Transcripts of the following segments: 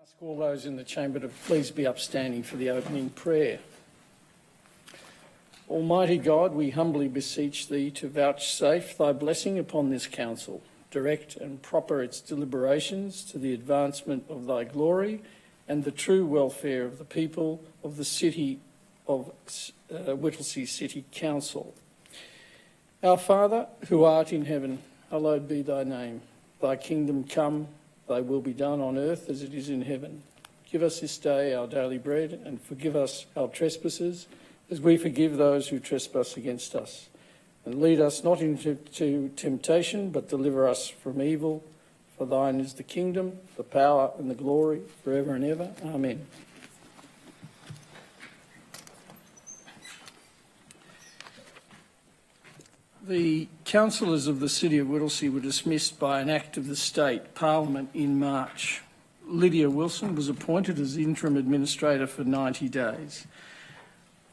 Ask all those in the chamber to please be upstanding for the opening prayer. Almighty God, we humbly beseech thee to vouchsafe thy blessing upon this council, direct and proper its deliberations to the advancement of thy glory and the true welfare of the people of the city of Whittlesea City Council. Our Father, who art in heaven, hallowed be thy name. Thy kingdom come, thy will be done on earth as it is in heaven. Give us this day our daily bread, and forgive us our trespasses, as we forgive those who trespass against us. And lead us not into temptation, but deliver us from evil. For thine is the kingdom, the power and the glory, forever and ever. Amen. The councillors of the City of Whittlesea were dismissed by an Act of the State Parliament in March. Lydia Wilson was appointed as interim administrator for 90 days.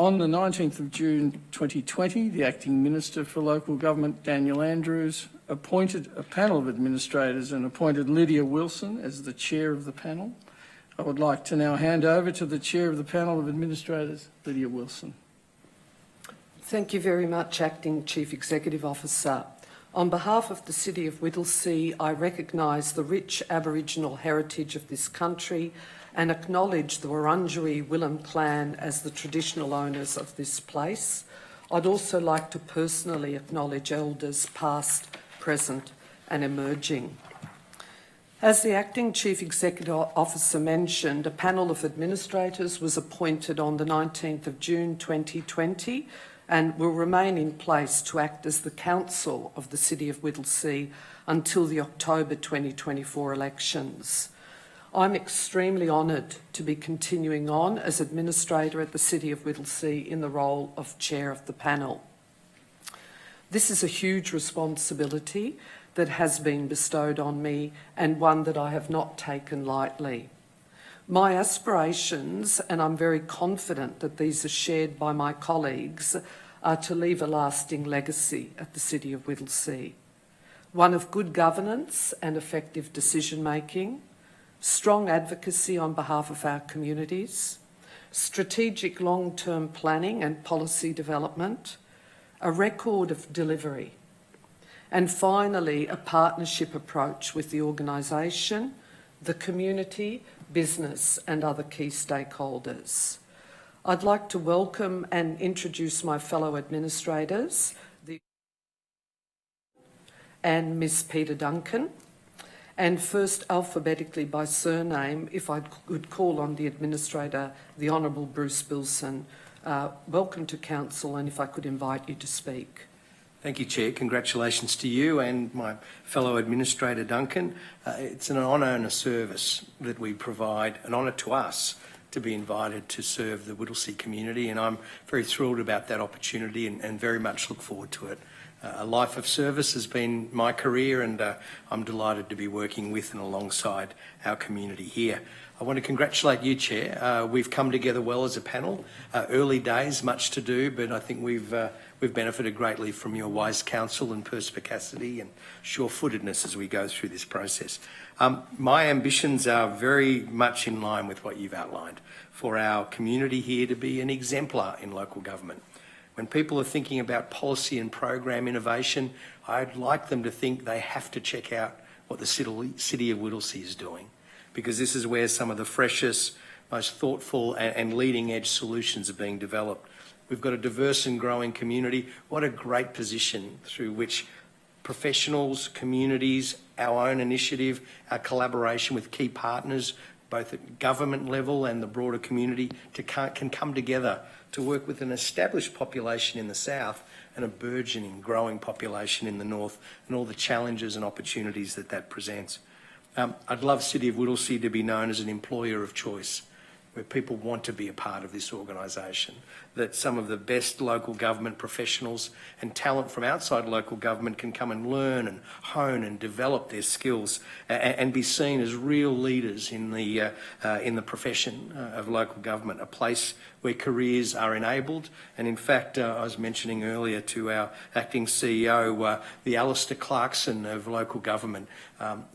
On the 19th of June 2020, the Acting Minister for Local Government, Daniel Andrews, appointed a panel of administrators and appointed Lydia Wilson as the chair of the panel. I would like to now hand over to the chair of the panel of administrators, Lydia Wilson. Thank you very much, Acting Chief Executive Officer. On behalf of the City of Whittlesea, I recognise the rich Aboriginal heritage of this country and acknowledge the Wurundjeri Willem clan as the traditional owners of this place. I'd also like to personally acknowledge elders past, present and emerging. As the Acting Chief Executive Officer mentioned, a panel of administrators was appointed on the 19th of June 2020 and will remain in place to act as the council of the City of Whittlesea until the October 2024 elections. I'm extremely honoured to be continuing on as administrator at the City of Whittlesea in the role of chair of the panel. This is a huge responsibility that has been bestowed on me and one that I have not taken lightly. My aspirations, and I'm very confident that these are shared by my colleagues, are to leave a lasting legacy at the City of Whittlesea. One of good governance and effective decision-making, strong advocacy on behalf of our communities, strategic long-term planning and policy development, a record of delivery, and finally, a partnership approach with the organisation, the community, business and other key stakeholders. I'd like to welcome and introduce my fellow administrators, and Ms. Peter Duncan, and first alphabetically by surname, if I could call on the administrator, the Honourable Bruce Bilson. Welcome to Council, and if I could invite you to speak. Thank you, Chair. Congratulations to you and my fellow administrator, Duncan. It's an honour and a service that we provide, an honour to us to be invited to serve the Whittlesea community, and I'm very thrilled about that opportunity and very much look forward to it. A life of service has been my career, and I'm delighted to be working with and alongside our community here. I want to congratulate you, Chair. We've come together well as a panel. Early days, much to do, but I think we've benefited greatly from your wise counsel and perspicacity and sure-footedness as we go through this process. My ambitions are very much in line with what you've outlined, for our community here to be an exemplar in local government. When people are thinking about policy and program innovation, I'd like them to think they have to check out what the City of Whittlesea is doing, because this is where some of the freshest, most thoughtful and leading edge solutions are being developed. We've got a diverse and growing community. What a great position through which professionals, communities, our own initiative, our collaboration with key partners, both at government level and the broader community, can come together to work with an established population in the south and a burgeoning, growing population in the north, and all the challenges and opportunities that presents. I'd love City of Whittlesea to be known as an employer of choice, where people want to be a part of this organisation, that some of the best local government professionals and talent from outside local government can come and learn and hone and develop their skills and be seen as real leaders in the profession of local government, a place where careers are enabled. And in fact, I was mentioning earlier to our acting CEO, the Alistair Clarkson of local government.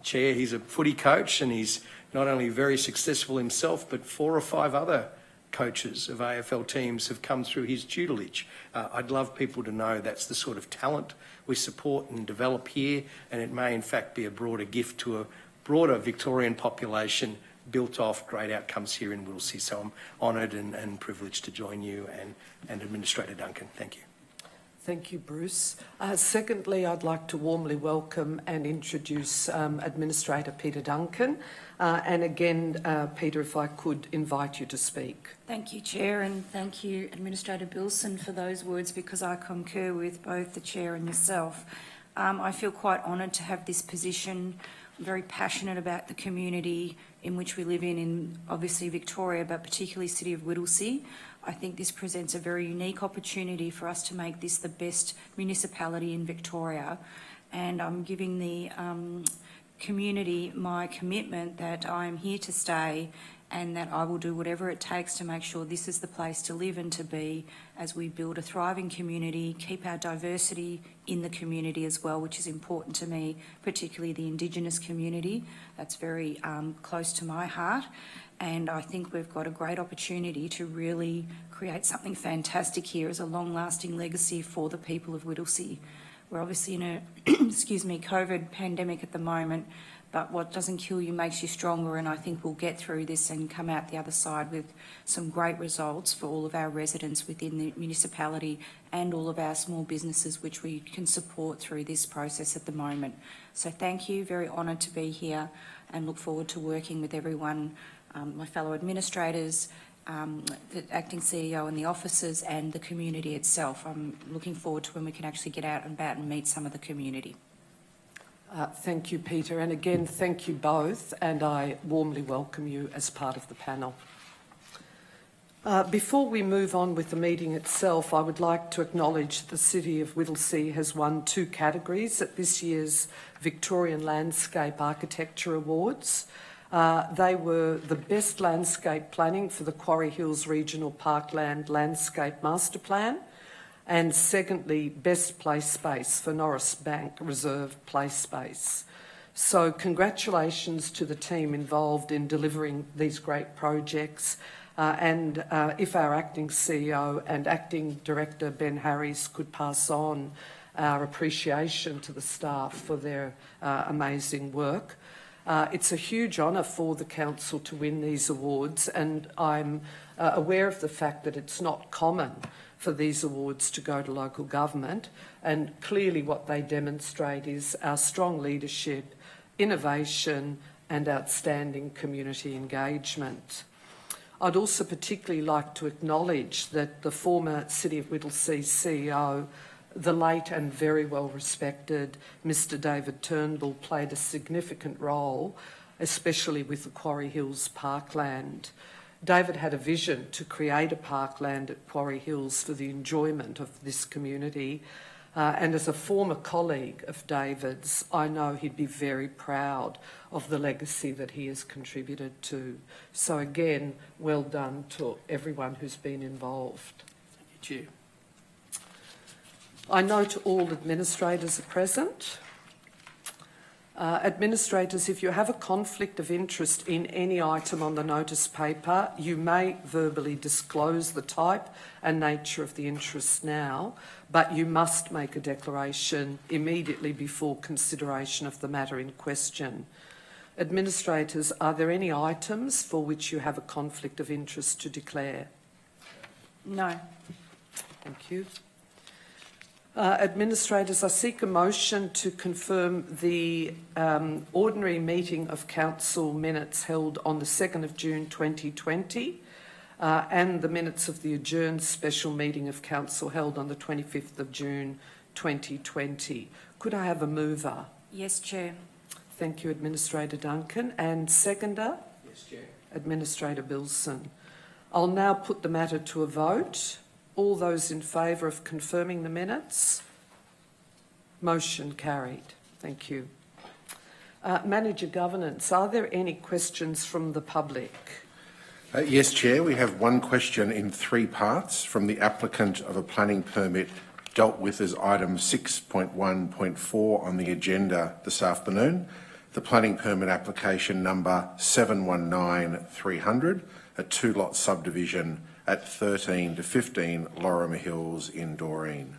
Chair, he's a footy coach and he's not only very successful himself, but 4 or 5 other coaches of AFL teams have come through his tutelage. I'd love people to know that's the sort of talent we support and develop here, and it may in fact be a broader gift to a broader Victorian population built off great outcomes here in Whittlesea. So I'm honoured and privileged to join you and Administrator Duncan. Thank you. Thank you, Bruce. Secondly, I'd like to warmly welcome and introduce Administrator Peter Duncan. And again, Peter, if I could invite you to speak. Thank you, Chair, and thank you, Administrator Bilson, for those words, because I concur with both the Chair and yourself. I feel quite honoured to have this position. I'm very passionate about the community in which we live in obviously Victoria, but particularly City of Whittlesea. I think this presents a very unique opportunity for us to make this the best municipality in Victoria, and I'm giving the community my commitment that I'm here to stay and that I will do whatever it takes to make sure this is the place to live and to be as we build a thriving community, keep our diversity in the community as well, which is important to me, particularly the Indigenous community. That's very close to my heart. And I think we've got a great opportunity to really create something fantastic here as a long-lasting legacy for the people of Whittlesea. We're obviously in a, COVID pandemic at the moment, but what doesn't kill you makes you stronger, and I think we'll get through this and come out the other side with some great results for all of our residents within the municipality and all of our small businesses which we can support through this process at the moment. So thank you, very honoured to be here and look forward to working with everyone, my fellow administrators, the acting CEO and the officers and the community itself. I'm looking forward to when we can actually get out and about and meet some of the community. Thank you, Peter. And again, thank you both, and I warmly welcome you as part of the panel. Before we move on with the meeting itself, I would like to acknowledge the City of Whittlesea has won 2 categories at this year's Victorian Landscape Architecture Awards. They were the Best Landscape Planning for the Quarry Hills Regional Parkland Landscape Master Plan, and secondly, Best Play Space for Norris Bank Reserve Play Space. So congratulations to the team involved in delivering these great projects. And if our acting CEO and acting director, Ben Harris, could pass on our appreciation to the staff for their amazing work. It's a huge honour for the council to win these awards, and I'm aware of the fact that it's not common for these awards to go to local government, and clearly what they demonstrate is our strong leadership, innovation and outstanding community engagement. I'd also particularly like to acknowledge that the former City of Whittlesea CEO, the late and very well respected Mr David Turnbull, played a significant role, especially with the Quarry Hills Parkland. David had a vision to create a parkland at Quarry Hills for the enjoyment of this community, and as a former colleague of David's, I know he'd be very proud of the legacy that he has contributed to. So again, well done to everyone who's been involved. Thank you, Chair. I note all administrators are present. Administrators, if you have a conflict of interest in any item on the notice paper, you may verbally disclose the type and nature of the interest now, but you must make a declaration immediately before consideration of the matter in question. Administrators, are there any items for which you have a conflict of interest to declare? No. Thank you. Administrators, I seek a motion to confirm the ordinary meeting of council minutes held on the 2nd of June 2020 and the minutes of the adjourned special meeting of council held on the 25th of June 2020. Could I have a mover? Yes, Chair. Thank you, Administrator Duncan. And seconder? Yes, Chair. Administrator Bilson. I'll now put the matter to a vote. All those in favour of confirming the minutes? Motion carried. Thank you. Manager Governance, are there any questions from the public? Yes, Chair. We have one question in 3 parts from the applicant of a planning permit dealt with as item 6.1.4 on the agenda this afternoon. the planning permit application number 719300, a two-lot subdivision at 13 to 15 Laurimar Hills in Doreen.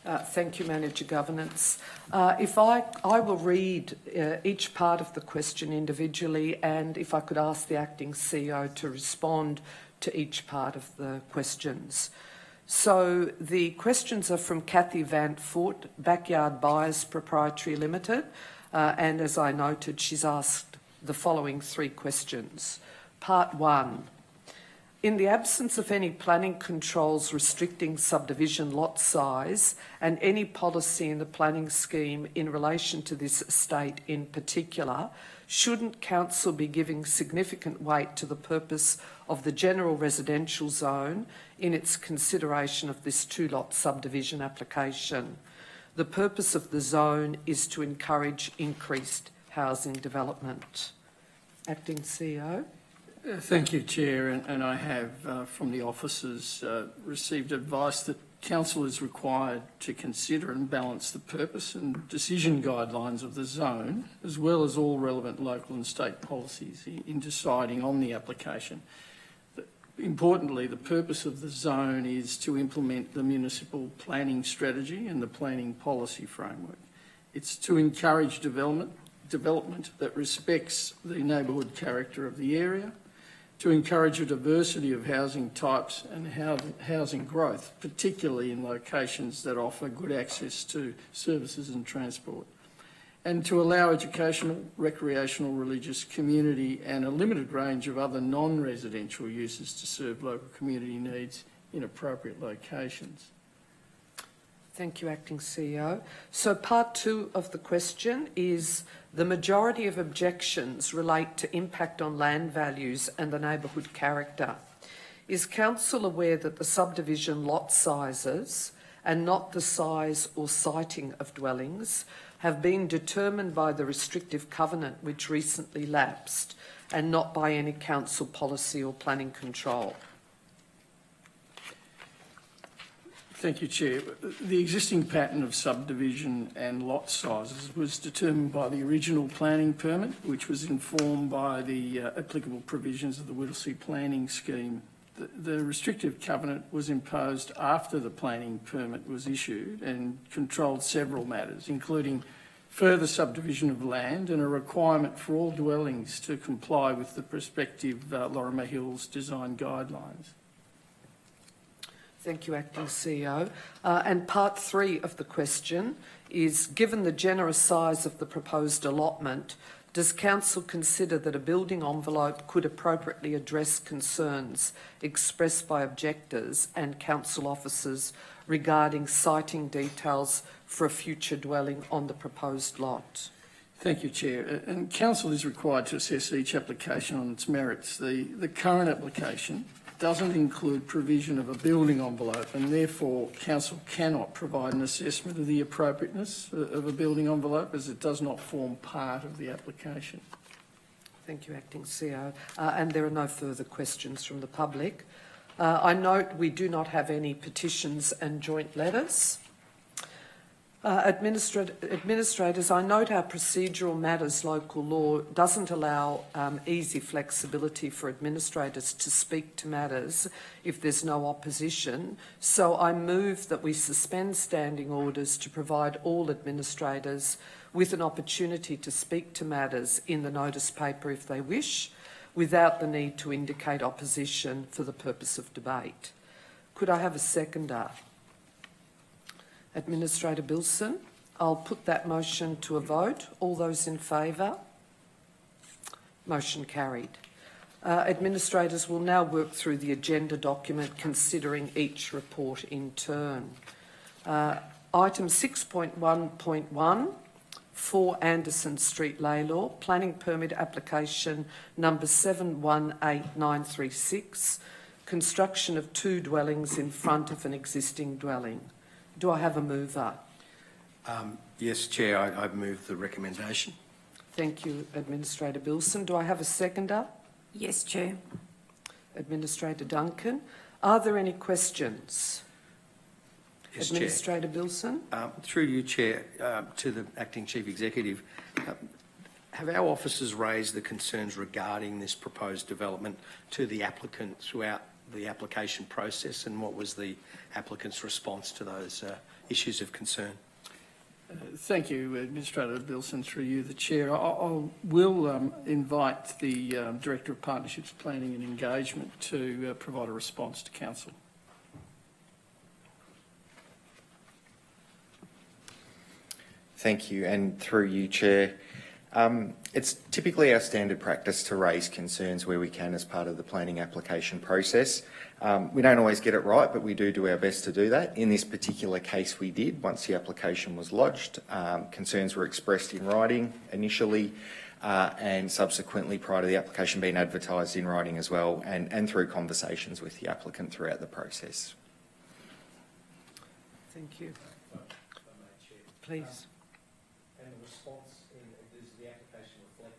Thank you, Manager Governance. I will read each part of the question individually, and if I could ask the Acting CEO to respond to each part of the questions. So the questions are from Kathy Van Foot, Backyard Buyers Proprietary Limited, and as I noted, she's asked the following three questions. Part 1. In the absence of any planning controls restricting subdivision lot size and any policy in the planning scheme in relation to this estate in particular, shouldn't Council be giving significant weight to the purpose of the general residential zone in its consideration of this two-lot subdivision application? The purpose of the zone is to encourage increased housing development. Acting CEO. Thank you, Chair, and I have from the officers received advice that Council is required to consider and balance the purpose and decision guidelines of the zone, as well as all relevant local and state policies in deciding on the application. Importantly, the purpose of the zone is to implement the municipal planning strategy and the planning policy framework. It's to encourage development that respects the neighbourhood character of the area, to encourage a diversity of housing types and housing growth, particularly in locations that offer good access to services and transport, and to allow educational, recreational, religious, community and a limited range of other non-residential uses to serve local community needs in appropriate locations. Thank you, Acting CEO. So part 2 of the question is, the majority of objections relate to impact on land values and the neighbourhood character. Is Council aware that the subdivision lot sizes, and not the size or siting of dwellings, have been determined by the restrictive covenant which recently lapsed, and not by any council policy or planning control? Thank you, Chair. The existing pattern of subdivision and lot sizes was determined by the original planning permit, which was informed by the applicable provisions of the Whittlesea planning scheme. The restrictive covenant was imposed after the planning permit was issued and controlled several matters, including further subdivision of land and a requirement for all dwellings to comply with the prospective Laurimar Hills design guidelines. Thank you, Acting CEO. And part 3 of the question is, given the generous size of the proposed allotment, does Council consider that a building envelope could appropriately address concerns expressed by objectors and Council officers regarding siting details for a future dwelling on the proposed lot? Thank you, Chair. And Council is required to assess each application on its merits. The current application doesn't include provision of a building envelope, and therefore Council cannot provide an assessment of the appropriateness of a building envelope, as it does not form part of the application. Thank you, Acting CEO. And there are no further questions from the public. I note we do not have any petitions and joint letters. Administrators, I note our procedural matters local law doesn't allow easy flexibility for administrators to speak to matters if there's no opposition. So I move that we suspend standing orders to provide all administrators with an opportunity to speak to matters in the notice paper if they wish, without the need to indicate opposition for the purpose of debate. Could I have a seconder? Administrator Bilson, I'll put that motion to a vote. All those in favour? Motion carried. Administrators will now work through the agenda document, considering each report in turn. Item 6.1.1, 4 Anderson Street, Lalor, planning permit application number 718936, construction of 2 dwellings in front of an existing dwelling. Do I have a mover? Yes, Chair, I move the recommendation. Thank you, Administrator Bilson. Do I have a seconder? Yes, Chair. Administrator Duncan. Are there any questions? Yes, Administrator Bilson. Chair. Through you, Chair, to the Acting Chief Executive, Have our officers raised the concerns regarding this proposed development to the applicant throughout the application process, and what was the applicant's response to those issues of concern? Thank you, Administrator Bilson, through you, the Chair. I will invite the Director of Partnerships, Planning and Engagement to provide a response to Council. Thank you, and through you, Chair. It's typically our standard practice to raise concerns where we can as part of the planning application process. We don't always get it right, but we do our best to do that. In this particular case, we did. Once the application was lodged, concerns were expressed in writing initially, and subsequently prior to the application being advertised in writing as well, and through conversations with the applicant throughout the process. Thank you. Please. And the response, does the application reflect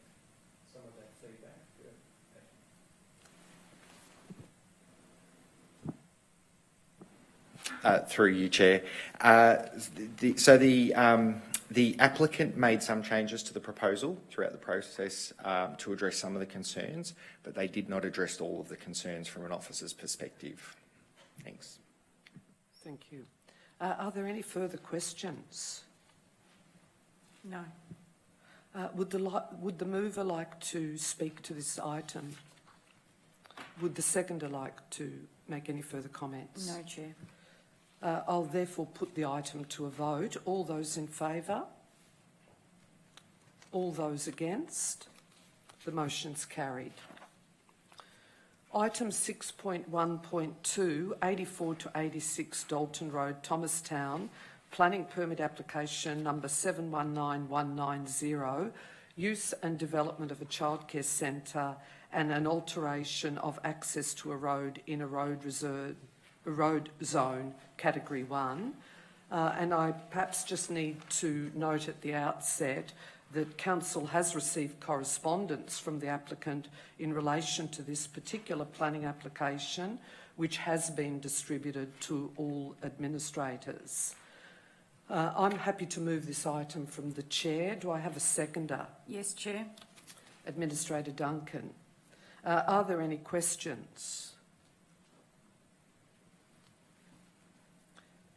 some of that feedback? Through you, Chair. The applicant made some changes to the proposal throughout the process to address some of the concerns, but they did not address all of the concerns from an officer's perspective. Thanks. Thank you. Are there any further questions? No. Would the mover like to speak to this item? Would the seconder like to make any further comments? No, Chair. I'll therefore put the item to a vote. All those in favour? All those against? The motion's carried. Item 6.1.2, 84 to 86 Dalton Road, Thomastown, planning permit application number 719190, use and development of a childcare centre and an alteration of access to a road in a road zone, Category 1. And I perhaps just need to note at the outset that Council has received correspondence from the applicant in relation to this particular planning application, which has been distributed to all administrators. I'm happy to move this item from the Chair. Do I have a seconder? Yes, Chair. Administrator Duncan. Are there any questions?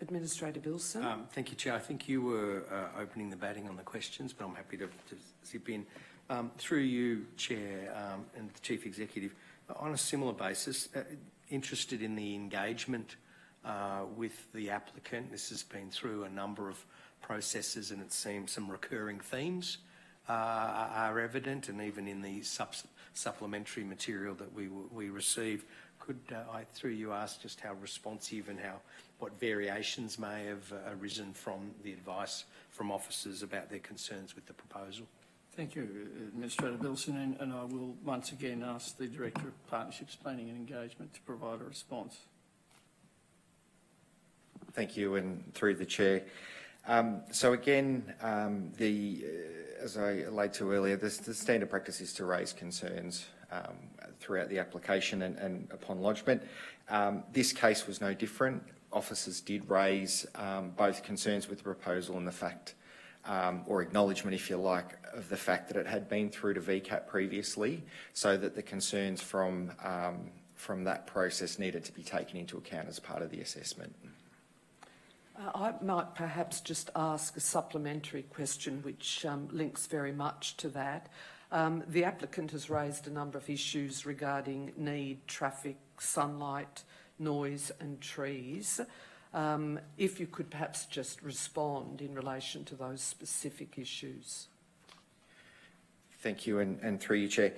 Administrator Bilson. Thank you, Chair. I think you were opening the batting on the questions, but I'm happy to zip in. Through you, Chair, and the Chief Executive, on a similar basis, interested in the engagement with the applicant. This has been through a number of processes, and it seems some recurring themes are evident, and even in the supplementary material that we receive. Could I, through you, ask just how responsive and what variations may have arisen from the advice from officers about their concerns with the proposal? Thank you, Administrator Bilson, and I will once again ask the Director of Partnerships, Planning and Engagement to provide a response. Thank you, and through the Chair. So again, as I alluded to earlier, the standard practice is to raise concerns throughout the application and upon lodgement. This case was no different. Officers did raise both concerns with the proposal and the fact, or acknowledgement, if you like, of the fact that it had been through to VCAT previously, so that the concerns from that process needed to be taken into account as part of the assessment. I might perhaps just ask a supplementary question which links very much to that. The applicant has raised a number of issues regarding need, traffic, sunlight, noise and trees. If you could perhaps just respond in relation to those specific issues. Thank you, and through you, Chair.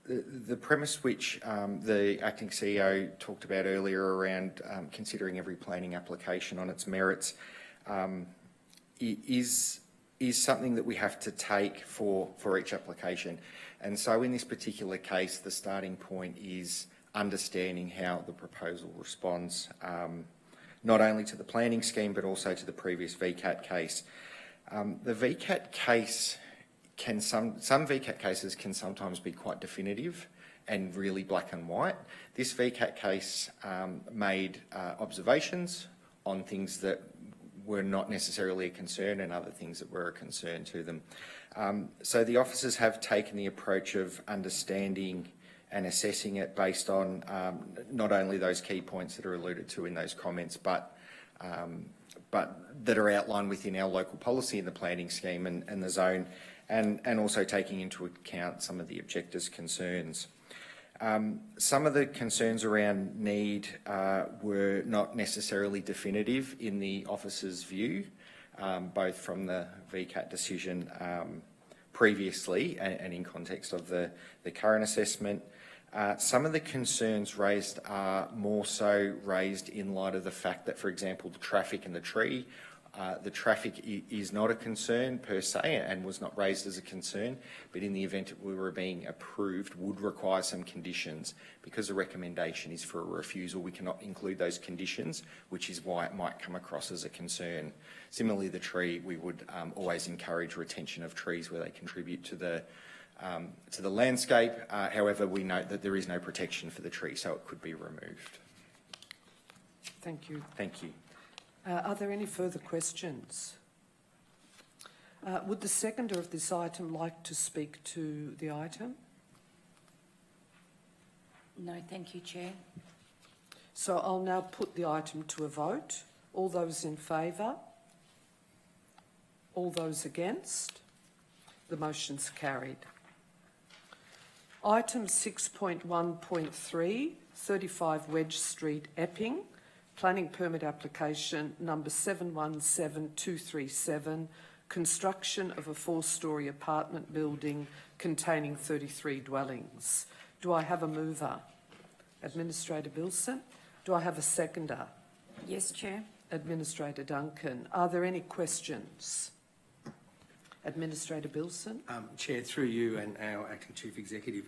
The premise which the acting CEO talked about earlier around considering every planning application on its merits is something that we have to take for each application. And so in this particular case, the starting point is understanding how the proposal responds not only to the planning scheme but also to the previous VCAT case. The VCAT case some VCAT cases can sometimes be quite definitive and really black and white. This VCAT case made observations on things that were not necessarily a concern and other things that were a concern to them. So the officers have taken the approach of understanding and assessing it based on not only those key points that are alluded to in those comments, but that are outlined within our local policy in the planning scheme and the zone, and also taking into account some of the objectors' concerns. Some of the concerns around need were not necessarily definitive in the officer's view, both from the VCAT decision previously and in context of the current assessment. Some of the concerns raised are more so raised in light of the fact that, for example, the traffic and the tree, the traffic is not a concern per se and was not raised as a concern, but in the event that we were being approved would require some conditions. Because the recommendation is for a refusal, we cannot include those conditions, which is why it might come across as a concern. Similarly, the tree, we would always encourage retention of trees where they contribute to the landscape. However, we note that there is no protection for the tree, so it could be removed. Thank you. Thank you. Are there any further questions? Would the seconder of this item like to speak to the item? No, thank you, Chair. So I'll now put the item to a vote. All those in favour? All those against? The motion's carried. Item 6.1.3, 35 Wedge Street Epping, planning permit application number 717237, construction of a 4-storey apartment building containing 33 dwellings. Do I have a mover? Administrator Bilson. Do I have a seconder? Yes, Chair. Administrator Duncan. Are there any questions? Administrator Bilson. Chair, through you and our Acting Chief Executive,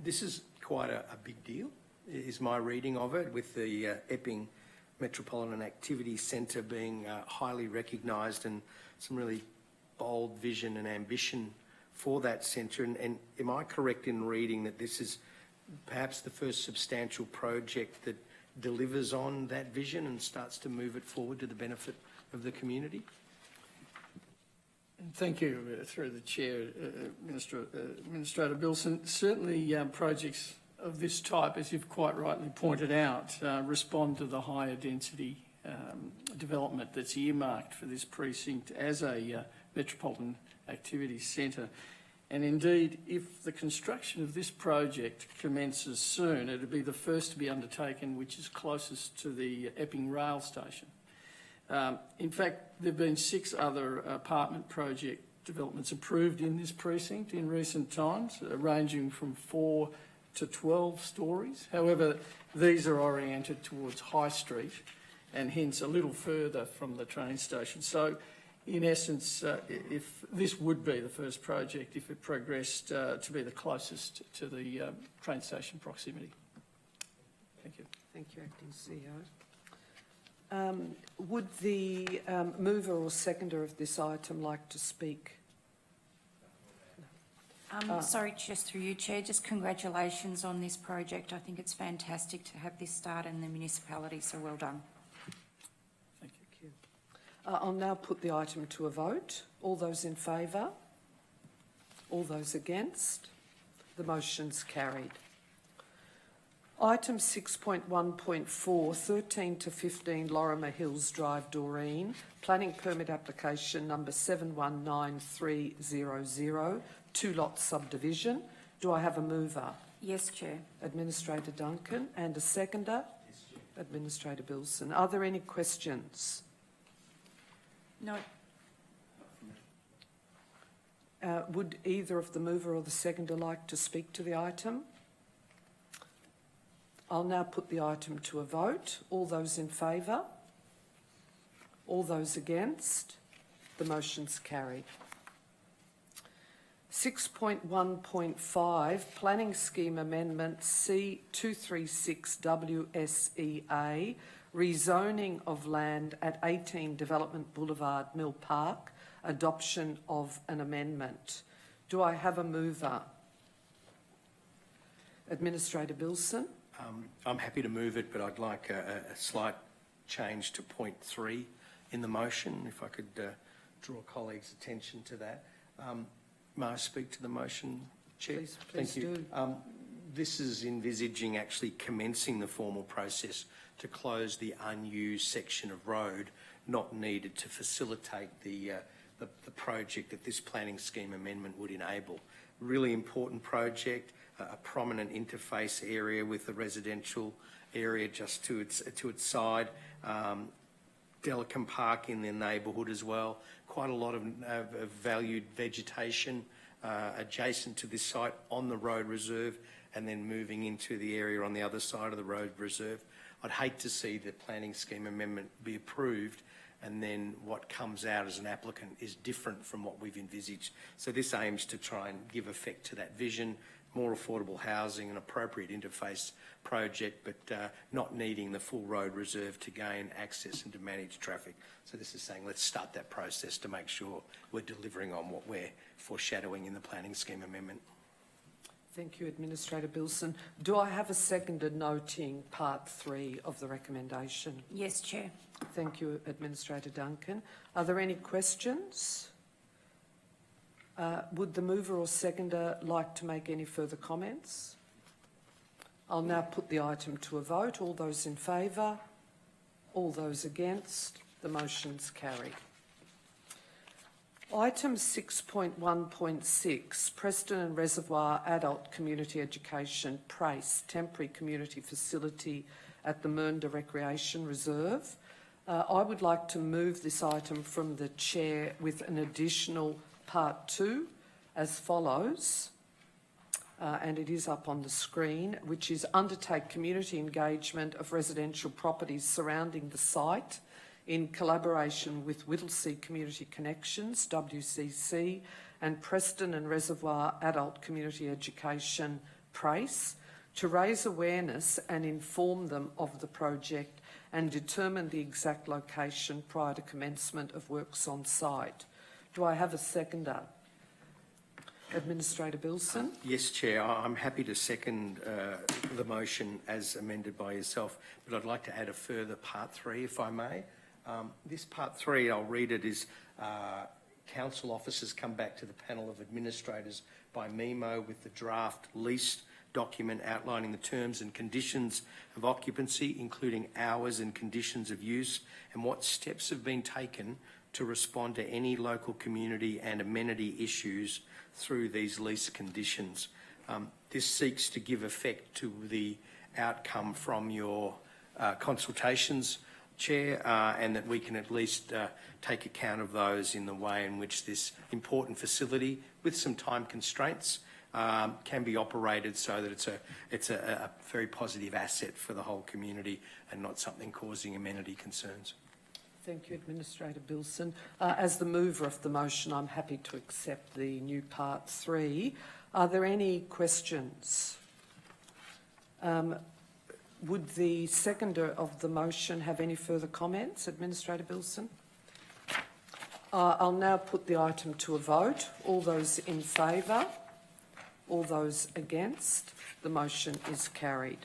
this is quite a big deal, is my reading of it, with the Epping Metropolitan Activity Centre being highly recognised and some really bold vision and ambition for that centre. And am I correct in reading that this is perhaps the first substantial project that delivers on that vision and starts to move it forward to the benefit of the community? Thank you, through the Chair, Administrator Bilson. Certainly projects of this type, as you've quite rightly pointed out, respond to the higher density development that's earmarked for this precinct as a metropolitan activity centre. And indeed, if the construction of this project commences soon, it'll be the first to be undertaken which is closest to the Epping rail station. In fact, there have been 6 other apartment project developments approved in this precinct in recent times, ranging from 4 to 12 stories. However, these are oriented towards High Street and hence a little further from the train station. So, in essence, if this would be the first project, if it progressed to be the closest to the train station proximity. Thank you. Thank you, Acting CEO. Would the mover or seconder of this item like to speak? Sorry, just through you, Chair, just congratulations on this project. I think it's fantastic to have this start in the municipality, so well done. Thank you. I'll now put the item to a vote. All those in favour? All those against? The motion's carried. Item 6.1.4, 13 to 15 Laurimar Hills Drive Doreen, planning permit application number 719300, 2-lot subdivision. Do I have a mover? Yes, Chair. Administrator Duncan. And a seconder? Yes, Chair. Administrator Bilson. Are there any questions? No. Would either of the mover or the seconder like to speak to the item? I'll now put the item to a vote. All those in favour? All those against? The motion's carried. 6.1.5, Planning Scheme Amendment C236WSEA, rezoning of land at 18 Development Boulevard, Mill Park, adoption of an amendment. Do I have a mover? Administrator Bilson. I'm happy to move it, but I'd like a slight change to point 3 in the motion, if I could draw colleagues' attention to that. May I speak to the motion, Chair? Please Thank you. do. This is envisaging actually commencing the formal process to close the unused section of road not needed to facilitate the project that this planning scheme amendment would enable. Really important project, a prominent interface area with the residential area just to its side. Delicate Park in their neighbourhood as well. Quite a lot of valued vegetation adjacent to this site on the road reserve, and then moving into the area on the other side of the road reserve. I'd hate to see the planning scheme amendment be approved and then what comes out as an applicant is different from what we've envisaged. So this aims to try and give effect to that vision, more affordable housing, an appropriate interface project, but not needing the full road reserve to gain access and to manage traffic. So this is saying let's start that process to make sure we're delivering on what we're foreshadowing in the planning scheme amendment. Thank you, Administrator Bilson. Do I have a seconder noting part 3 of the recommendation? Yes, Chair. Thank you, Administrator Duncan. Are there any questions? Would the mover or seconder like to make any further comments? I'll now put the item to a vote. All those in favour? All those against? The motion's carried. Item 6.1.6, Preston and Reservoir Adult Community Education, PRACE, Temporary Community Facility at the Mernda Recreation Reserve. I would like to move this item from the Chair with an additional part 2 as follows, and it is up on the screen, which is undertake community engagement of residential properties surrounding the site in collaboration with Whittlesea Community Connections, WCC, and Preston and Reservoir Adult Community Education, PRACE, to raise awareness and inform them of the project and determine the exact location prior to commencement of works on site. Do I have a seconder? Administrator Bilson? Yes, Chair. I'm happy to second the motion as amended by yourself, but I'd like to add a further part 3, if I may. This part 3, I'll read it, is council officers come back to the panel of administrators by memo with the draft lease document outlining the terms and conditions of occupancy, including hours and conditions of use, and what steps have been taken to respond to any local community and amenity issues through these lease conditions. This seeks to give effect to the outcome from your consultations, Chair, and that we can at least take account of those in the way in which this important facility, with some time constraints, can be operated so that it's a very positive asset for the whole community and not something causing amenity concerns. Thank you, Administrator Bilson. As the mover of the motion, I'm happy to accept the new part 3. Are there any questions? Would the seconder of the motion have any further comments, Administrator Bilson? I'll now put the item to a vote. All those in favour? All those against? The motion is carried.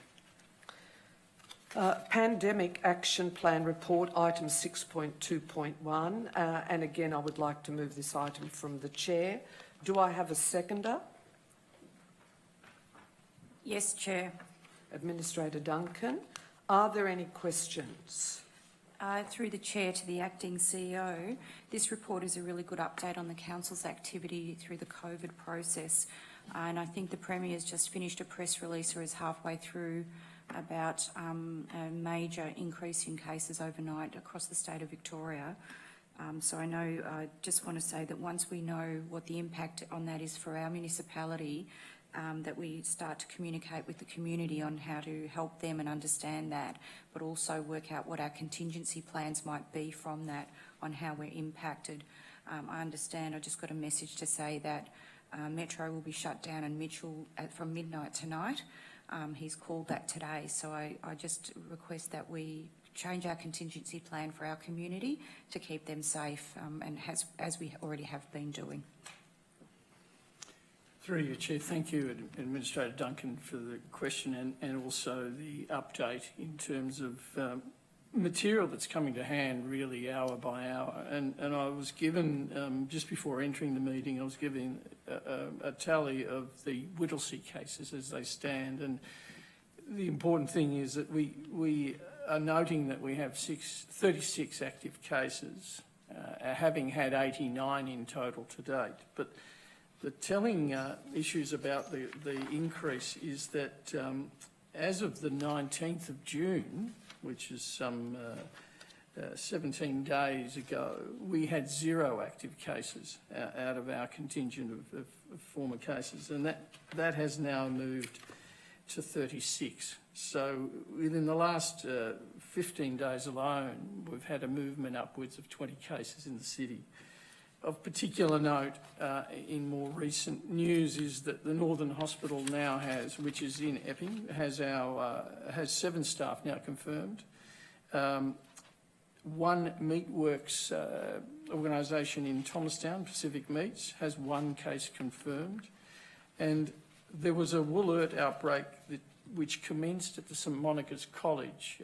Pandemic Action Plan Report, item 6.2.1, and again I would like to move this item from the Chair. Do I have a seconder? Yes, Chair. Administrator Duncan. Are there any questions? Through the Chair to the Acting CEO, this report is a really good update on the Council's activity through the COVID process, and I think the Premier has just finished a press release or is halfway through about a major increase in cases overnight across the state of Victoria. So I just want to say that once we know what the impact on that is for our municipality, that we start to communicate with the community on how to help them and understand that, but also work out what our contingency plans might be from that on how we're impacted. I understand, I just got a message to say that Metro will be shut down in Mitchell from midnight tonight. He's called that today, so I just request that we change our contingency plan for our community to keep them safe, and as we already have been doing. Through you, Chair, thank you, Administrator Duncan, for the question and also the update in terms of material that's coming to hand really hour by hour. And I was given, just before entering the meeting, I was given a tally of the Whittlesea cases as they stand. And the important thing is that we are noting that we have 36 active cases, having had 89 in total to date. But the telling issues about the increase is that as of the 19th of June, which is some 17 days ago, we had 0 active cases out of our contingent of former cases, and that has now moved to 36. So within the last 15 days alone, we've had a movement upwards of 20 cases in the city. Of particular note in more recent news is that the Northern Hospital now has, which is in Epping, has 7 staff now confirmed. One meatworks organisation in Thomastown, Pacific Meats, has 1 case confirmed. And there was a woolert outbreak which commenced at the St Monica's College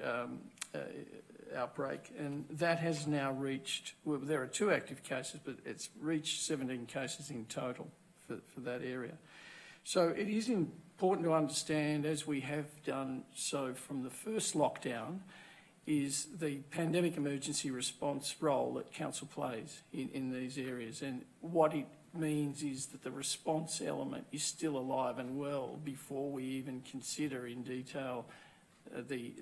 outbreak, and that has now reached, well, there are 2 active cases, but it's reached 17 cases in total for that area. So it is important to understand, as we have done so from the first lockdown, is the pandemic emergency response role that council plays in these areas. And what it means is that the response element is still alive and well before we even consider in detail the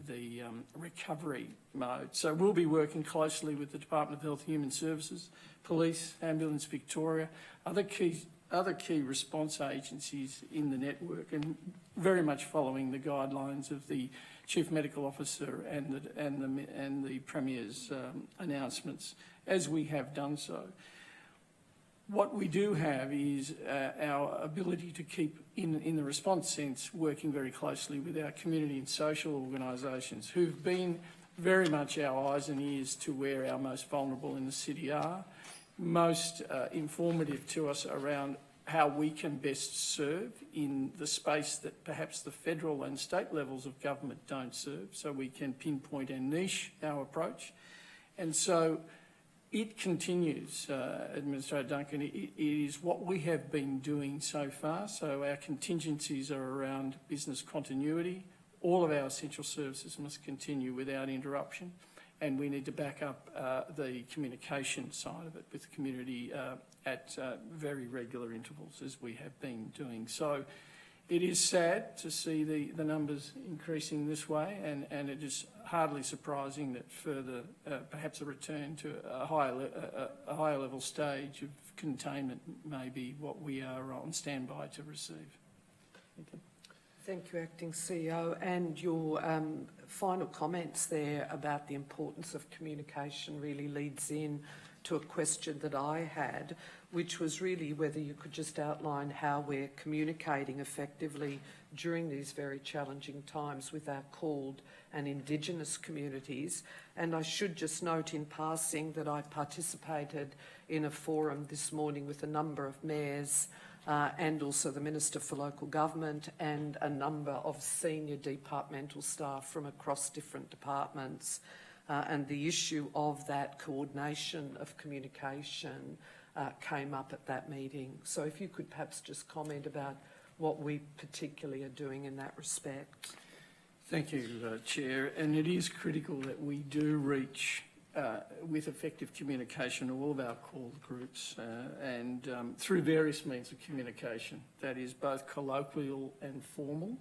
recovery mode. So we'll be working closely with the Department of Health and Human Services, Police, Ambulance Victoria, other key response agencies in the network, and very much following the guidelines of the Chief Medical Officer and the Premier's announcements, as we have done so. What we do have is our ability to keep, in the response sense, working very closely with our community and social organisations who've been very much our eyes and ears to where our most vulnerable in the city are, most informative to us around how we can best serve in the space that perhaps the federal and state levels of government don't serve, so we can pinpoint and niche our approach. And so it continues, Administrator Duncan, it is what we have been doing so far. So our contingencies are around business continuity. All of our essential services must continue without interruption, and we need to back up the communication side of it with the community at very regular intervals, as we have been doing. So it is sad to see the numbers increasing this way, and it is hardly surprising that further, perhaps a return to a higher level stage of containment may be what we are on standby to receive. Thank you. Thank you, Acting CEO. And your final comments there about the importance of communication really leads in to a question that I had, which was really whether you could just outline how we're communicating effectively during these very challenging times with our called and Indigenous communities. And I should just note in passing that I participated in a forum this morning with a number of mayors and also the Minister for Local Government and a number of senior departmental staff from across different departments. And the issue of that coordination of communication came up at that meeting. So if you could perhaps just comment about what we particularly are doing in that respect. Thank you, Chair. And it is critical that we do reach with effective communication all of our called groups and through various means of communication, that is both colloquial and formal.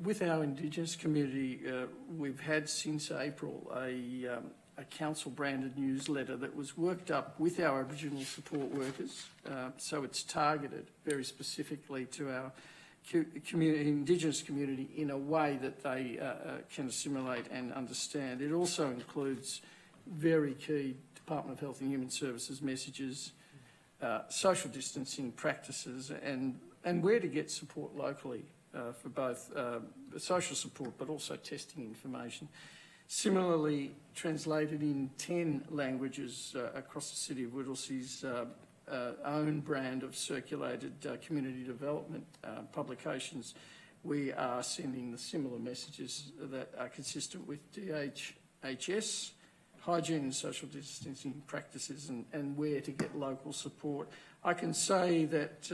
With our Indigenous community, we've had since April a council-branded newsletter that was worked up with our Aboriginal support workers. So it's targeted very specifically to our Indigenous community in a way that they can assimilate and understand. It also includes very key Department of Health and Human Services messages, social distancing practices, and where to get support locally for both social support but also testing information. Similarly, translated in 10 languages across the city of Whittlesea's own brand of circulated community development publications, we are sending the similar messages that are consistent with NHS, hygiene and social distancing practices, and where to get local support. I can say that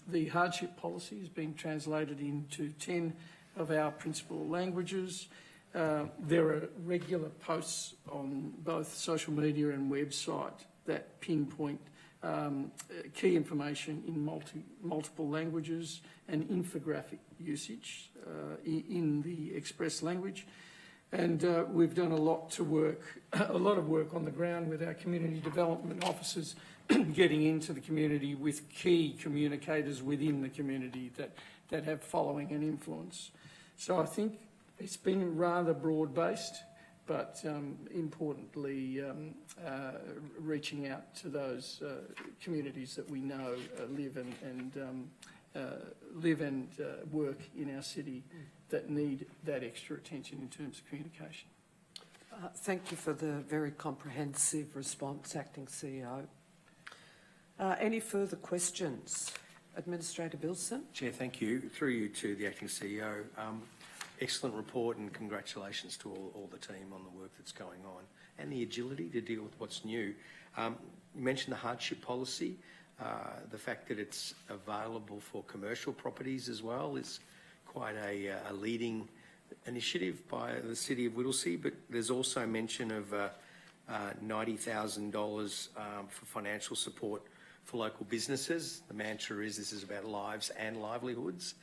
the hardship policy has been translated into 10 of our principal languages. There are regular posts on both social media and website that pinpoint key information in multiple languages and infographic usage in the express language. And we've done a lot of work on the ground with our community development officers, getting into the community with key communicators within the community that have following and influence. So I think it's been rather broad-based, but importantly, reaching out to those communities that we know live and work in our city that need that extra attention in terms of communication. Thank you for the very comprehensive response, Acting CEO. Any further questions? Administrator Bilson. Chair, thank you. Through you to the Acting CEO. Excellent report, and congratulations to all the team on the work that's going on and the agility to deal with what's new. You mentioned the hardship policy. The fact that it's available for commercial properties as well is quite a leading initiative by the City of Whittlesea, but there's also mention of $90,000 for financial support for local businesses. The mantra is this is about lives and livelihoods.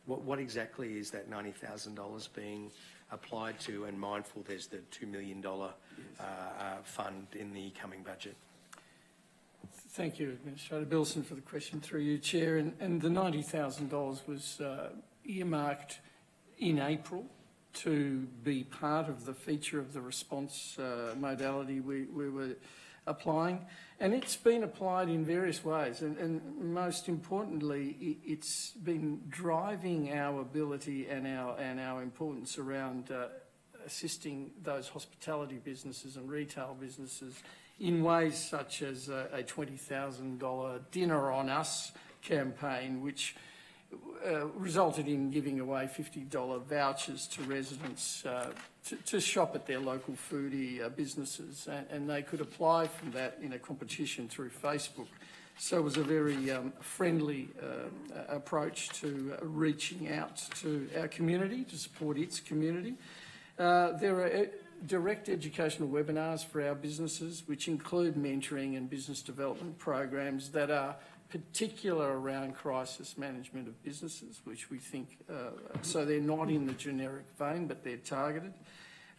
What exactly is that $90,000 being applied to, and mindful there's the $2 million fund in the coming budget? Thank you, Administrator Bilson, for the question through you, Chair. And the $90,000 was earmarked in April to be part of the feature of the response modality we were applying. And it's been applied in various ways. And most importantly, it's been driving our ability and our importance around assisting those hospitality businesses and retail businesses in ways such as a $20,000 Dinner on Us campaign, which resulted in giving away $50 vouchers to residents to shop at their local foodie businesses, and they could apply for that in a competition through Facebook. So it was a very friendly approach to reaching out to our community, to support its community. There are direct educational webinars for our businesses, which include mentoring and business development programs that are particular around crisis management of businesses, which we think, so they're not in the generic vein, but they're targeted.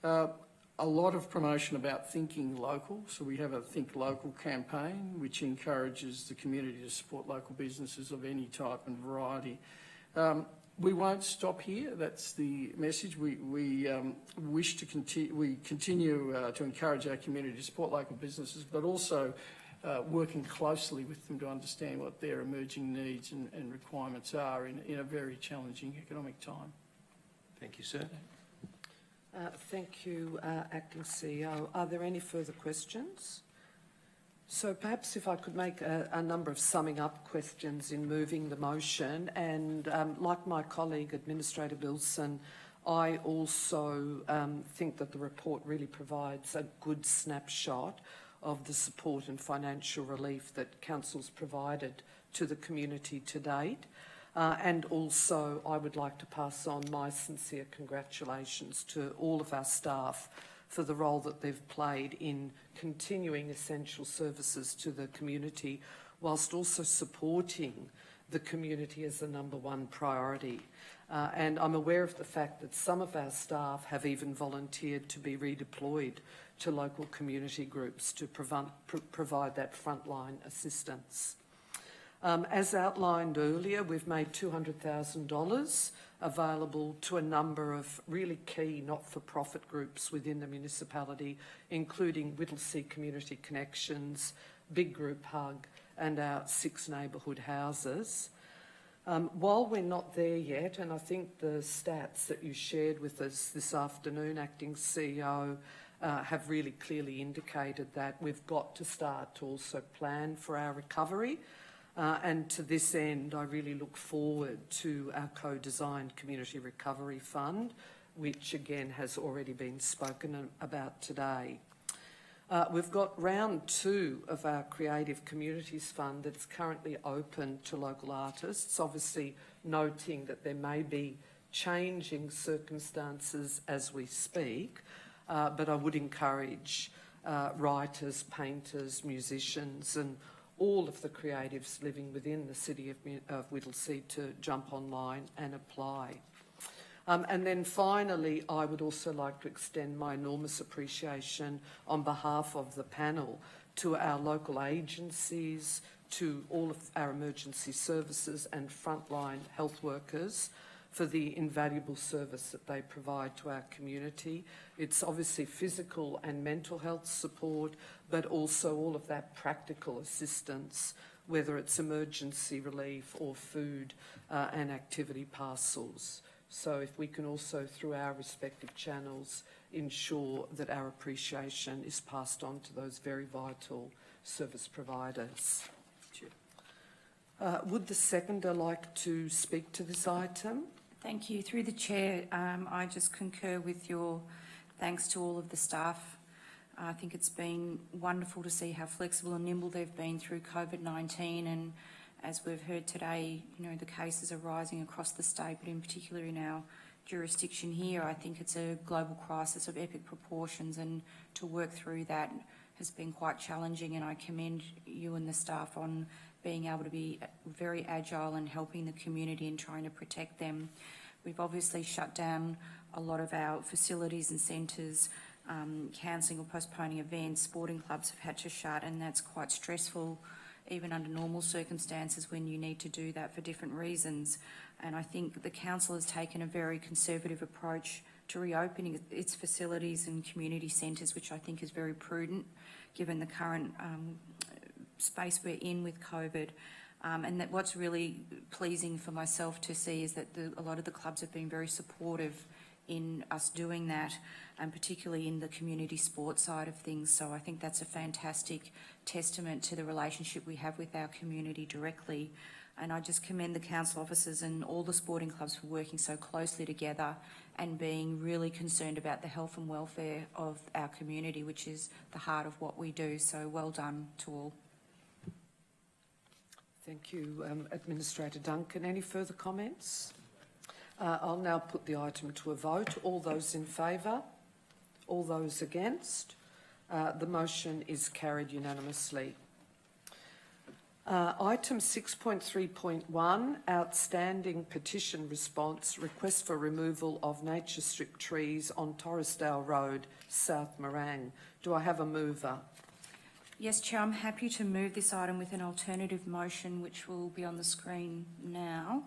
A lot of promotion about thinking local. So we have a Think Local campaign, which encourages the community to support local businesses of any type and variety. We won't stop here. That's the message. We wish to continue to encourage our community to support local businesses, but also working closely with them to understand what their emerging needs and requirements are in a very challenging economic time. Thank you, sir. Thank you, Acting CEO. Are there any further questions? So perhaps if I could make a number of summing up questions in moving the motion, and like my colleague, Administrator Bilson, I also think that the report really provides a good snapshot of the support and financial relief that Council's provided to the community to date. And also, I would like to pass on my sincere congratulations to all of our staff for the role that they've played in continuing essential services to the community, whilst also supporting the community as the number one priority. And I'm aware of the fact that some of our staff have even volunteered to be redeployed to local community groups to provide that frontline assistance. As outlined earlier, we've made $200,000 available to a number of really key not-for-profit groups within the municipality, including Whittlesea Community Connections, Big Group Hug, and our 6 neighbourhood houses. While we're not there yet, and I think the stats that you shared with us this afternoon, Acting CEO, have really clearly indicated that we've got to start to also plan for our recovery. And to this end, I really look forward to our co-designed Community Recovery Fund, which again has already been spoken about today. We've got round 2 of our Creative Communities Fund that's currently open to local artists, obviously noting that there may be changing circumstances as we speak, but I would encourage writers, painters, musicians and all of the creatives living within the city of Whittlesea to jump online and apply. And then finally, I would also like to extend my enormous appreciation on behalf of the panel to our local agencies, to all of our emergency services and frontline health workers for the invaluable service that they provide to our community. It's obviously physical and mental health support, but also all of that practical assistance, whether it's emergency relief or food and activity parcels. So if we can also, through our respective channels, ensure that our appreciation is passed on to those very vital service providers. Would the seconder like to speak to this item? Thank you. Through the chair, I just concur with your thanks to all of the staff. I think it's been wonderful to see how flexible and nimble they've been through COVID-19, and as we've heard today, you know, the cases are rising across the state, but in particular in our jurisdiction here, I think it's a global crisis of epic proportions, and to work through that has been quite challenging, and I commend you and the staff on being able to be very agile and helping the community and trying to protect them. We've obviously shut down a lot of our facilities and centres, cancelling or postponing events. Sporting clubs have had to shut, and that's quite stressful even under normal circumstances when you need to do that for different reasons. And I think the council has taken a very conservative approach to reopening its facilities and community centres, which I think is very prudent given the current space we're in with COVID. And that what's really pleasing for myself to see is that a lot of the clubs have been very supportive in us doing that, and particularly in the community sports side of things. So I think that's a fantastic testament to the relationship we have with our community directly. And I just commend the council officers and all the sporting clubs for working so closely together and being really concerned about the health and welfare of our community, which is the heart of what we do. So well done to all. Thank you, Administrator Duncan. Any further comments? I'll now put the item to a vote. All those in favour? All those against? The motion is carried unanimously. Item 6.3.1, outstanding petition response, request for removal of nature strip trees on Torresdale Road, South Morang. Do I have a mover? Yes, Chair, I'm happy to move this item with an alternative motion, which will be on the screen now.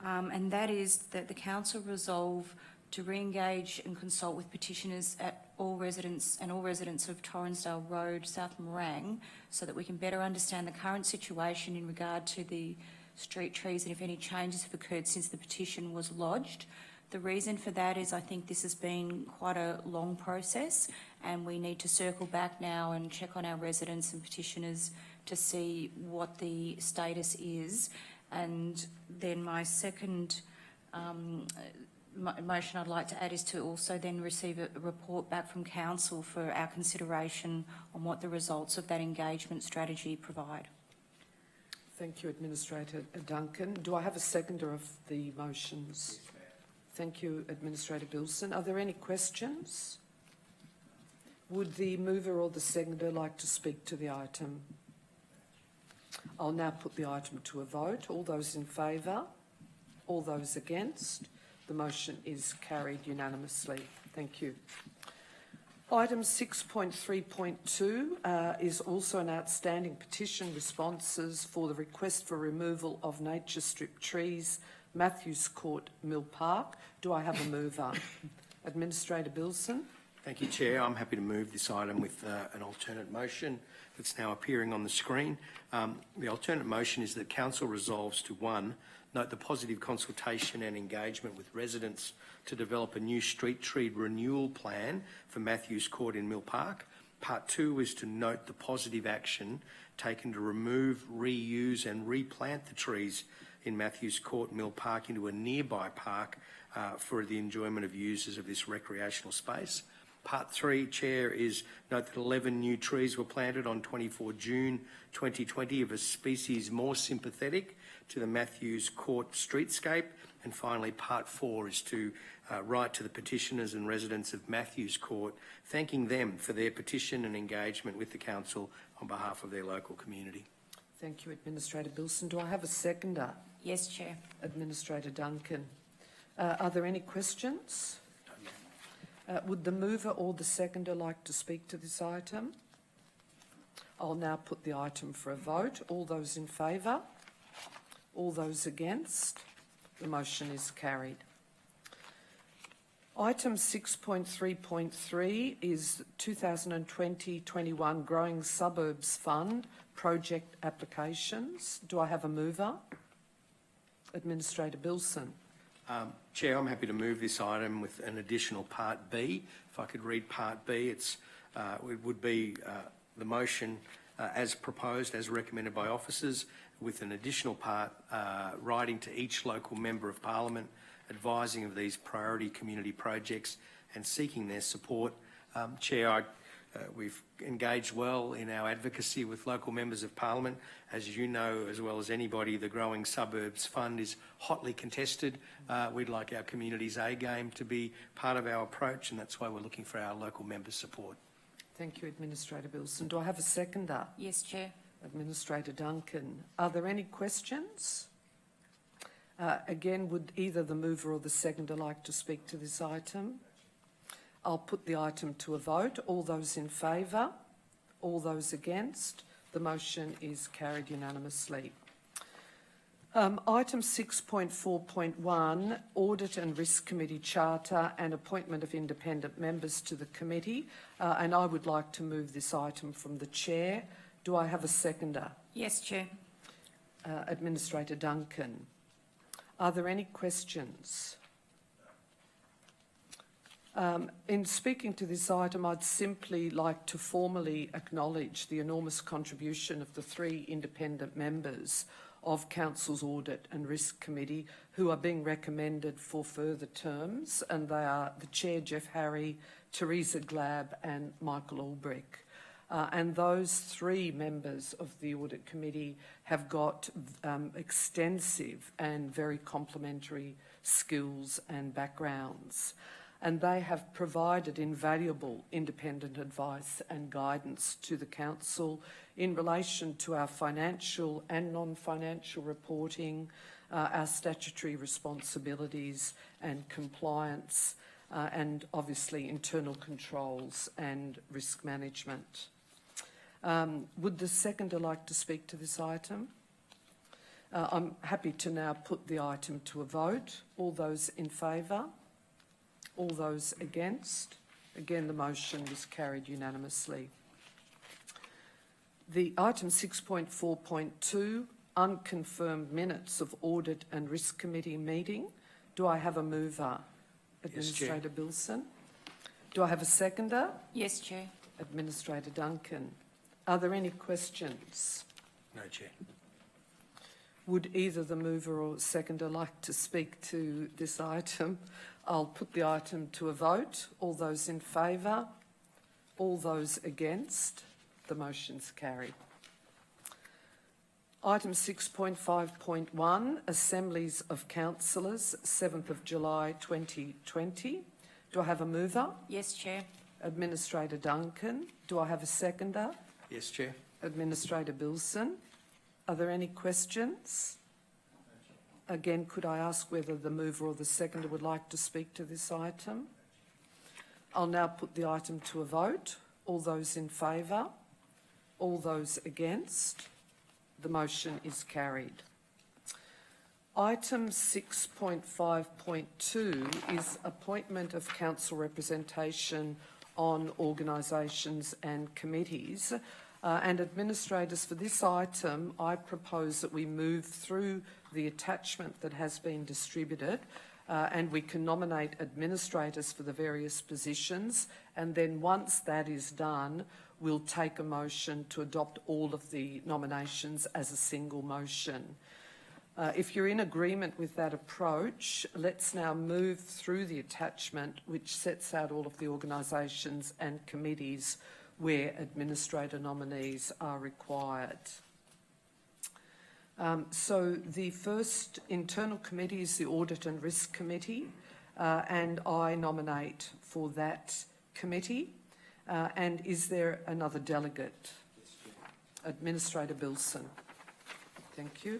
And that is that the Council resolve to re-engage and consult with petitioners at all residents of Torresdale Road, South Morang, so that we can better understand the current situation in regard to the street trees and if any changes have occurred since the petition was lodged. The reason for that is I think this has been quite a long process, and we need to circle back now and check on our residents and petitioners to see what the status is. And then my second motion I'd like to add is to also then receive a report back from Council for our consideration on what the results of that engagement strategy provide. Thank you, Administrator Duncan. Do I have a seconder of the motions? Yes, ma'am. Thank you, Administrator Bilson. Are there any questions? Would the mover or the seconder like to speak to the item? I'll now put the item to a vote. All those in favour? All those against? The motion is carried unanimously. Thank you. Item 6.3.2 is also an outstanding petition responses for the request for removal of nature strip trees, Matthews Court, Mill Park. Do I have a mover? Administrator Bilson. Thank you, Chair. I'm happy to move this item with an alternate motion that's now appearing on the screen. The alternate motion is that Council resolves to 1, note the positive consultation and engagement with residents to develop a new street tree renewal plan for Matthews Court in Mill Park. Part 2 is to note the positive action taken to remove, reuse and replant the trees in Matthews Court Mill Park into a nearby park for the enjoyment of users of this recreational space. Part 3, Chair, is note that 11 new trees were planted on 24 June 2020 of a species more sympathetic to the Matthews Court streetscape. And finally, Part 4 is to write to the petitioners and residents of Matthews Court, thanking them for their petition and engagement with the Council on behalf of their local community. Thank you, Administrator Bilson. Do I have a seconder? Yes, Chair. Administrator Duncan. Are there any questions? Would the mover or the seconder like to speak to this item? I'll now put the item for a vote. All those in favour? All those against? The motion is carried. Item 6.3.3 is 2020-21 Growing Suburbs Fund project applications. Do I have a mover? Administrator Bilson. Chair, I'm happy to move this item with an additional Part B. If I could read Part B, it would be the motion as proposed, as recommended by officers, with an additional part writing to each local member of Parliament, advising of these priority community projects and seeking their support. Chair, we've engaged well in our advocacy with local members of Parliament. As you know, as well as anybody, the Growing Suburbs Fund is hotly contested. We'd like our community's A game to be part of our approach, and that's why we're looking for our local members' support. Thank you, Administrator Bilson. Do I have a seconder? Yes, Chair. Administrator Duncan. Are there any questions? Again, would either the mover or the seconder like to speak to this item? I'll put the item to a vote. All those in favour? All those against? The motion is carried unanimously. Item 6.4.1, Audit and Risk Committee Charter and appointment of independent members to the committee. And I would like to move this item from the Chair. Do I have a seconder? Yes, Chair. Administrator Duncan. Are there any questions? In speaking to this item, I'd simply like to formally acknowledge the enormous contribution of the 3 independent members of Council's Audit and Risk Committee who are being recommended for further terms, and they are the Chair, Jeff Harry, Teresa Glab and Michael Ulbrich. And those 3 members of the Audit Committee have got extensive and very complementary skills and backgrounds. And they have provided invaluable independent advice and guidance to the Council in relation to our financial and non-financial reporting, our statutory responsibilities and compliance, and obviously internal controls and risk management. Would the seconder like to speak to this item? I'm happy to now put the item to a vote. All those in favour? All those against? Again, the motion was carried unanimously. The item 6.4.2, unconfirmed minutes of Audit and Risk Committee meeting. Do I have a mover? Administrator Bilson. Do I have a seconder? Yes, Chair. Administrator Duncan. Are there any questions? No, Chair. Would either the mover or seconder like to speak to this item? I'll put the item to a vote. All those in favour? All those against? The motion's carried. Item 6.5.1, Assemblies of Councillors, 7th of July 2020. Do I have a mover? Yes, Chair. Administrator Duncan. Do I have a seconder? Yes, Chair. Administrator Bilson. Are there any questions? Again, could I ask whether the mover or the seconder would like to speak to this item? I'll now put the item to a vote. All those in favour? All those against? The motion is carried. Item 6.5.2 is appointment of council representation on organisations and committees. And administrators, for this item, I propose that we move through the attachment that has been distributed and we can nominate administrators for the various positions, and then once that is done, we'll take a motion to adopt all of the nominations as a single motion. If you're in agreement with that approach, let's now move through the attachment which sets out all of the organisations and committees where administrator nominees are required. So the first internal committee is the Audit and Risk Committee, and I nominate for that committee. And is there another delegate? Administrator Bilson. Thank you.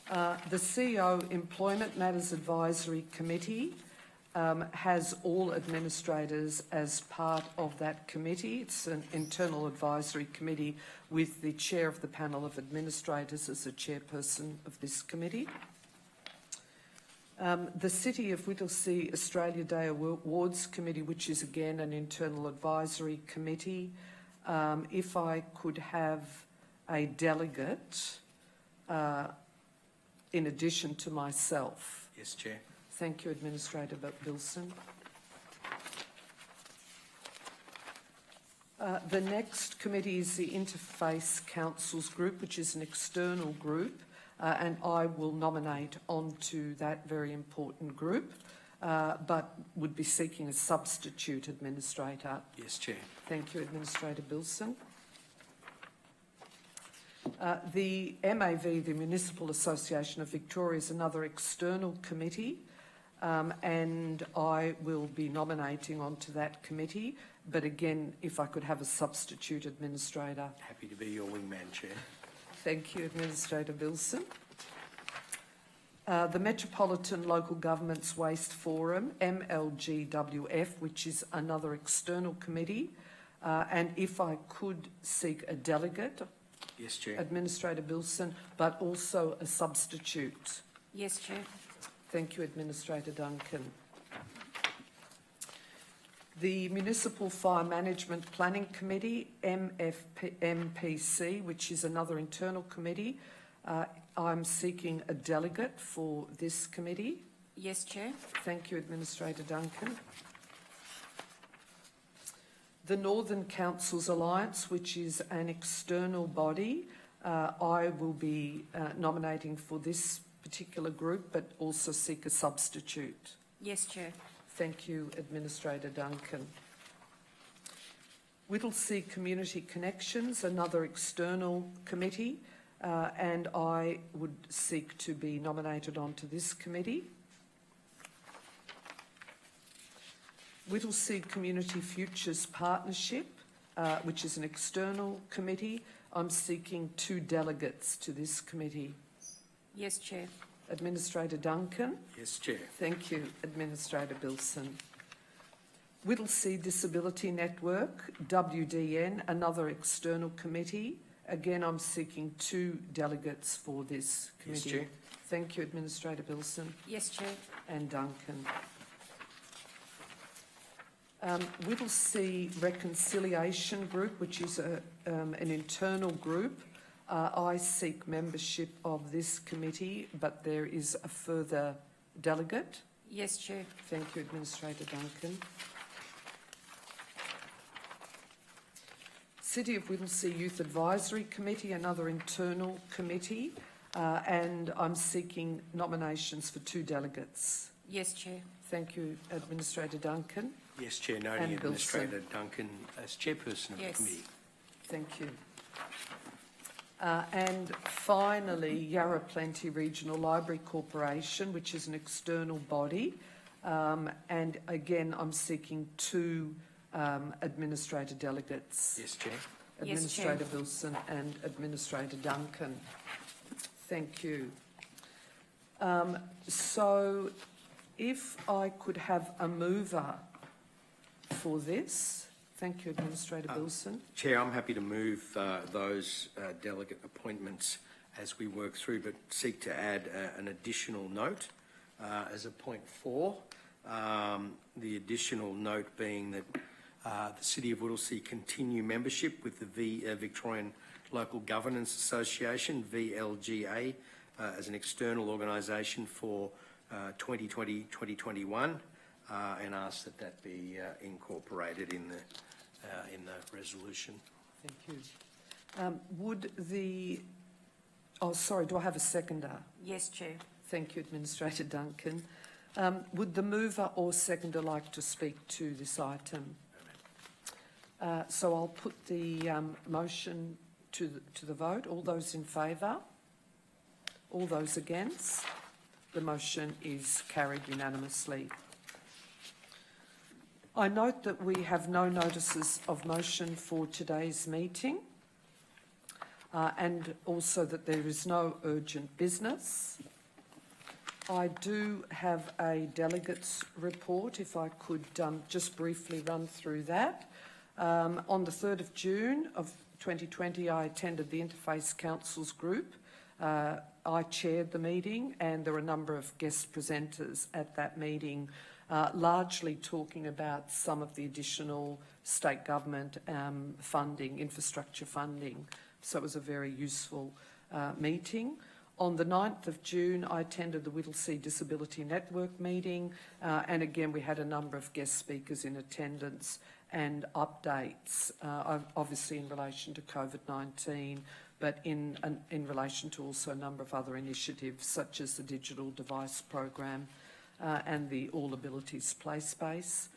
The CEO Employment Matters Advisory Committee has all administrators as part of that committee. It's an internal advisory committee with the chair of the panel of administrators as the chairperson of this committee. The City of Whittlesea Australia Day Awards Committee, which is again an internal advisory committee. If I could have a delegate in addition to myself. Yes, Chair. Thank you, Administrator Bilson. The next committee is the Interface Councils Group, which is an external group, and I will nominate onto that very important group, but would be seeking a substitute administrator. Yes, Chair. Thank you, Administrator Bilson. The MAV, the Municipal Association of Victoria, is another external committee, and I will be nominating onto that committee. But again, if I could have a substitute administrator. Happy to be your wingman, Chair. Thank you, Administrator Bilson. The Metropolitan Local Governments Waste Forum, MLGWF, which is another external committee, and if I could seek a delegate. Yes, Chair. Administrator Bilson, but also a substitute. Yes, Chair. Thank you, Administrator Duncan. The Municipal Fire Management Planning Committee, MPC, which is another internal committee. I'm seeking a delegate for this committee. Yes, Chair. Thank you, Administrator Duncan. The Northern Councils Alliance, which is an external body, I will be nominating for this particular group, but also seek a substitute. Yes, Chair. Thank you, Administrator Duncan. Whittlesea Community Connections, another external committee, and I would seek to be nominated onto this committee. Whittlesea Community Futures Partnership, which is an external committee. I'm seeking 2 delegates to this committee. Yes, Chair. Administrator Duncan. Yes, Chair. Thank you, Administrator Bilson. Whittlesea Disability Network, WDN, another external committee. Again, I'm seeking 2 delegates for this committee. Yes, Chair. Thank you, Administrator Bilson Yes, Chair. and Duncan. Whittlesea Reconciliation Group, which is an internal group. I seek membership of this committee, but there is a further delegate. Yes, Chair. Thank you, Administrator Duncan. City of Whittlesea Youth Advisory Committee, another internal committee, and I'm seeking nominations for 2 delegates. Yes, Chair. Thank you, Administrator Duncan. Yes, Chair. Noting And Administrator Duncan as chairperson of Yes. the committee. Thank you. And finally, Yarra Plenty Regional Library Corporation, which is an external body. And again, I'm seeking 2 administrator delegates. Yes, Chair. Administrator Wilson and Administrator Duncan. Thank you. So if I could have a mover for this. Thank you, Administrator Wilson. Chair, I'm happy to move those delegate appointments as we work through, but seek to add an additional note as a point 4. The additional note being that the City of Whittlesea continue membership with the Victorian Local Governance Association, VLGA, as an external organisation for 2020-2021, and ask that that be incorporated in the resolution. Thank you. Would the Oh, sorry, do I have a seconder? Yes, Chair. Thank you, Administrator Duncan. Would the mover or seconder like to speak to this item? So I'll put the motion to the vote. All those in favour? All those against? The motion is carried unanimously. I note that we have no notices of motion for today's meeting, and also that there is no urgent business. I do have a delegates report, if I could just briefly run through that. On the 3rd of June of 2020, I attended the Interface Councils group. I chaired the meeting, and there were a number of guest presenters at that meeting, largely talking about some of the additional state government funding, infrastructure funding. So it was a very useful meeting. On the 9th of June, I attended the Whittlesea Disability Network meeting, and again, we had a number of guest speakers in attendance and updates, obviously in relation to COVID-19, but in relation to also a number of other initiatives, such as the Digital Device Program and the All Abilities Play Space.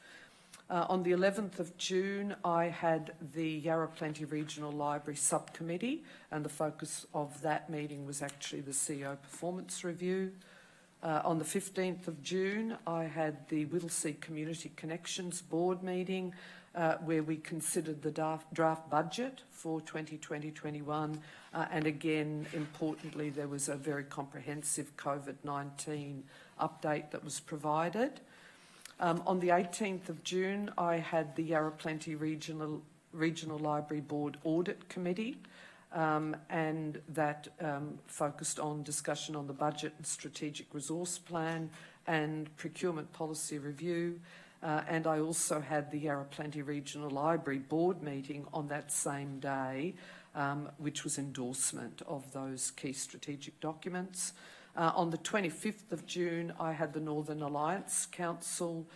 On the 11th of June, I had the Yarra Plenty Regional Library Subcommittee, and the focus of that meeting was actually the CEO Performance Review. On the 15th of June, I had the Whittlesea Community Connections Board meeting, where we considered the draft budget for 2020-21, and again, importantly, there was a very comprehensive COVID-19 update that was provided. On the 18th of June, I had the Yarra Plenty Regional Library Board Audit Committee, and that focused on discussion on the budget and strategic resource plan and procurement policy review. And I also had the Yarra Plenty Regional Library Board meeting on that same day, which was endorsement of those key strategic documents. On the 25th of June, I had the Northern Alliance Council,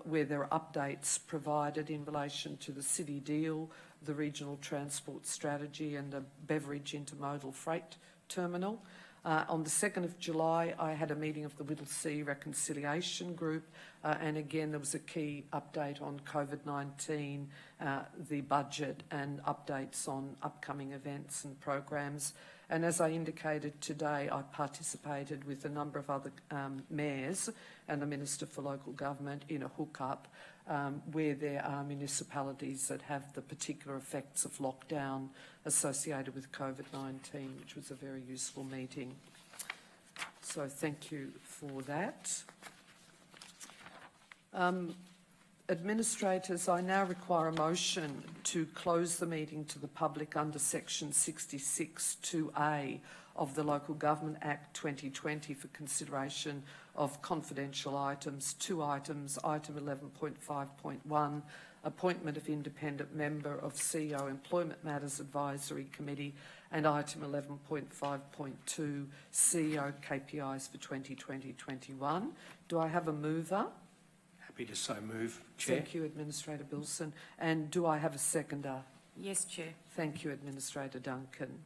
where there are updates provided in relation to the city deal, the regional transport strategy and the beverage intermodal freight terminal. On the 2nd of July, I had a meeting of the Whittlesea Reconciliation Group, and again, there was a key update on COVID-19, the budget and updates on upcoming events and programs. And as I indicated today, I participated with a number of other mayors and the Minister for Local Government in a hookup where there are municipalities that have the particular effects of lockdown associated with COVID-19, which was a very useful meeting. So thank you for that. Administrators, I now require a motion to close the meeting to the public under section 66(2)(a) of the Local Government Act 2020 for consideration of confidential items. Two items, item 11.5.1, appointment of independent member of CEO Employment Matters Advisory Committee, and item 11.5.2, CEO KPIs for 2020-21. Do I have a mover? Happy to so move, Chair. Thank you, Administrator Bilson. And do I have a seconder? Yes, Chair. Thank you, Administrator Duncan.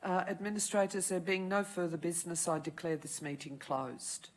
Administrators, there being no further business, I declare this meeting closed.